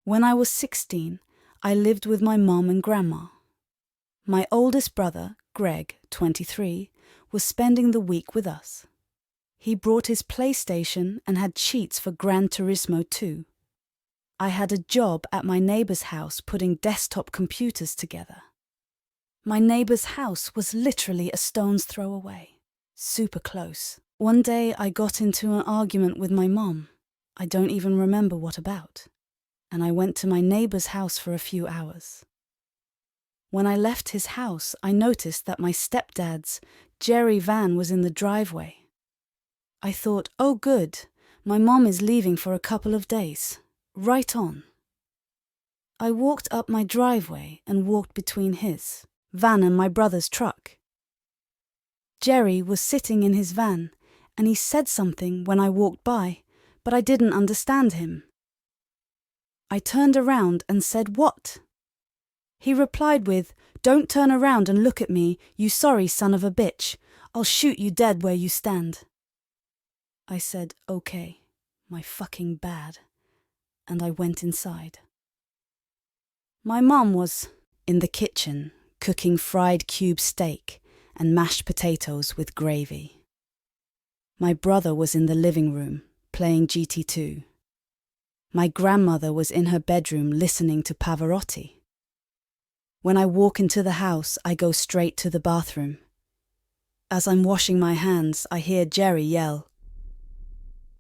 When I was 16, I lived with my mom and grandma. My oldest brother, Greg, 23, was spending the week with us. He brought his PlayStation and had cheats for Gran Turismo 2. I had a job at my neighbor's house putting desktop computers together. My neighbor's house was literally a stone's throw away. Super close. One day I got into an argument with my mom. I don't even remember what about. And I went to my neighbor's house for a few hours. When I left his house, I noticed that my stepdad's Jerry van was in the driveway. I thought, oh good, my mom is leaving for a couple of days. Right on. I walked up my driveway and walked between his van and my brother's truck. Jerry was sitting in his van, and he said something when I walked by, but I didn't understand him. I turned around and said, "What?" He replied with, "Don't turn around and look at me, you sorry son of a bitch. I'll shoot you dead where you stand." I said, "Okay, my fucking bad," and I went inside. My mom was in the kitchen cooking fried cube steak and mashed potatoes with gravy. My brother was in the living room playing GT2. My grandmother was in her bedroom listening to Pavarotti. When I walk into the house, I go straight to the bathroom. As I'm washing my hands, I hear Jerry yell,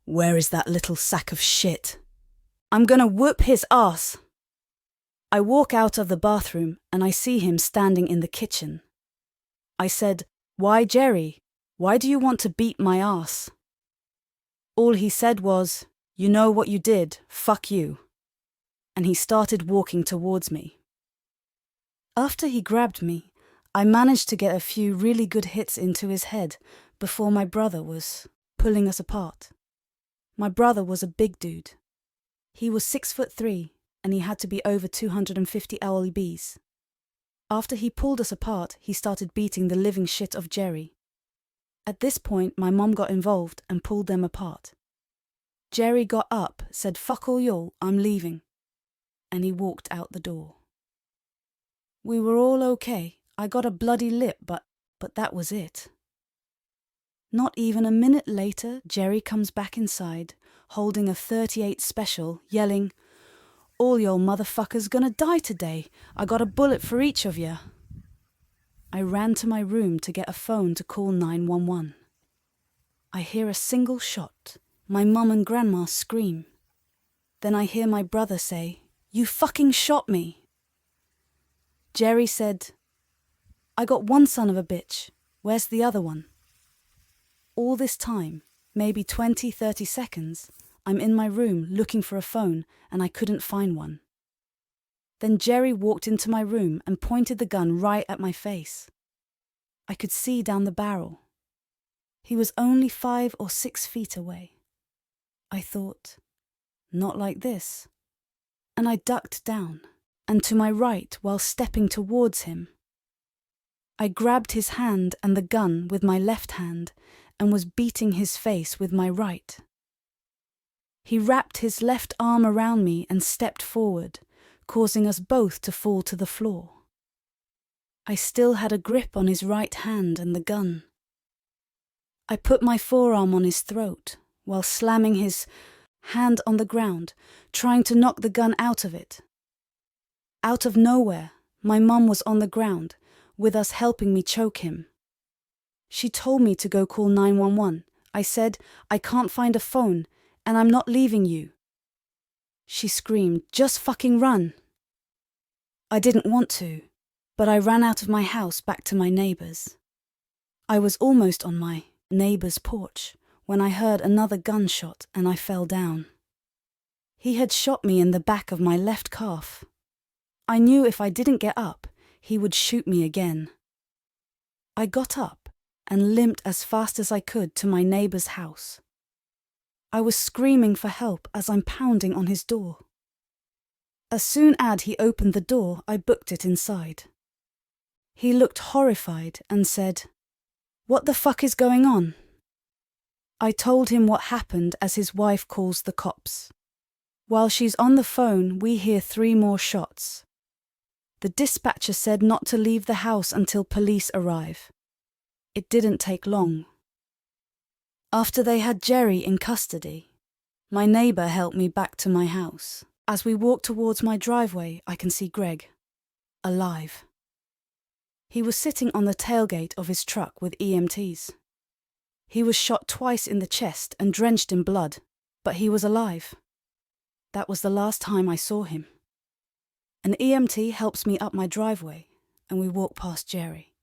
"Where is that little sack of shit? I'm gonna whoop his ass." I walk out of the bathroom and I see him standing in the kitchen. I said, "Why, Jerry? Why do you want to beat my ass?" All he said was, "You know what you did, fuck you." And he started walking towards me. After he grabbed me, I managed to get a few really good hits into his head before my brother was pulling us apart. My brother was a big dude. He was 6'3", and he had to be over 250 lbs. After he pulled us apart, he started beating the living shit of Jerry. At this point, my mom got involved and pulled them apart. Jerry got up, said, "Fuck all y'all, I'm leaving," and he walked out the door. We were all okay. I got a bloody lip, but that was it. Not even a minute later, Jerry comes back inside, holding a .38 special, yelling, "All y'all motherfuckers gonna die today. I got a bullet for each of ya." I ran to my room to get a phone to call 911. I hear a single shot. My mum and grandma scream. Then I hear my brother say, "You fucking shot me." Jerry said, "I got one son of a bitch. Where's the other one?" All this time, maybe 20-30 seconds, I'm in my room looking for a phone and I couldn't find one. Then Jerry walked into my room and pointed the gun right at my face. I could see down the barrel. He was only 5 or 6 feet away. I thought, not like this. And I ducked down and to my right while stepping towards him. I grabbed his hand and the gun with my left hand and was beating his face with my right. He wrapped his left arm around me and stepped forward, causing us both to fall to the floor. I still had a grip on his right hand and the gun. I put my forearm on his throat while slamming his hand on the ground, trying to knock the gun out of it. Out of nowhere, my mum was on the ground, with us helping me choke him. She told me to go call 911. I said, "I can't find a phone, and I'm not leaving you." She screamed, "Just fucking run." I didn't want to, but I ran out of my house back to my neighbor's. I was almost on my neighbor's porch when I heard another gunshot and I fell down. He had shot me in the back of my left calf. I knew if I didn't get up, he would shoot me again. I got up and limped as fast as I could to my neighbor's house. I was screaming for help as I'm pounding on his door. As soon as he opened the door, I booked it inside. He looked horrified and said, "What the fuck is going on?" I told him what happened as his wife calls the cops. While she's on the phone, we hear 3 more shots. The dispatcher said not to leave the house until police arrive. It didn't take long. After they had Jerry in custody, my neighbor helped me back to my house. As we walk towards my driveway, I can see Greg, alive. He was sitting on the tailgate of his truck with EMTs. He was shot twice in the chest and drenched in blood, but he was alive. That was the last time I saw him. An EMT helps me up my driveway, and we walk past Jerry.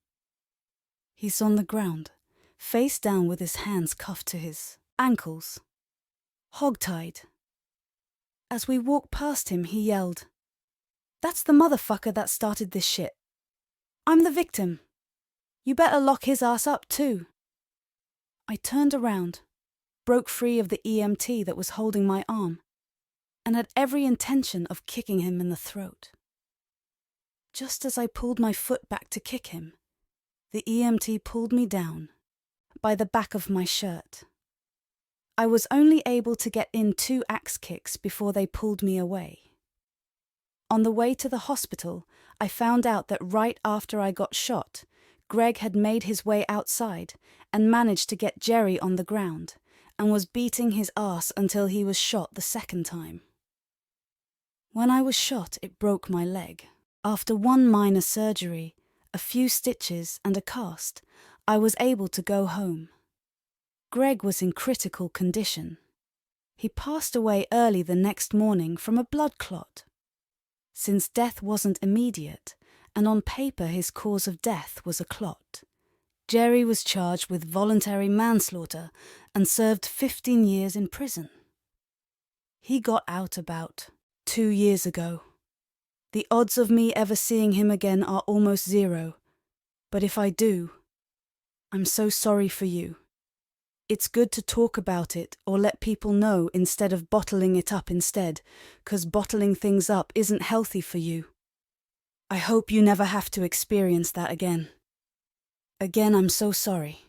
He's on the ground, face down with his hands cuffed to his ankles, hog-tied. As we walk past him, he yelled, "That's the motherfucker that started this shit. I'm the victim. You better lock his ass up too." I turned around, broke free of the EMT that was holding my arm, and had every intention of kicking him in the throat. Just as I pulled my foot back to kick him, the EMT pulled me down by the back of my shirt. I was only able to get in 2 axe kicks before they pulled me away. On the way to the hospital, I found out that right after I got shot, Greg had made his way outside and managed to get Jerry on the ground and was beating his ass until he was shot the second time. When I was shot, it broke my leg. After 1 minor surgery, a few stitches and a cast, I was able to go home. Greg was in critical condition. He passed away early the next morning from a blood clot. Since death wasn't immediate, and on paper his cause of death was a clot, Jerry was charged with voluntary manslaughter and served 15 years in prison. He got out about 2 years ago. The odds of me ever seeing him again are almost 0, but if I do, I'm so sorry for you. It's good to talk about it or let people know instead of bottling it up instead, 'cause bottling things up isn't healthy for you. I hope you never have to experience that again. Again, I'm so sorry.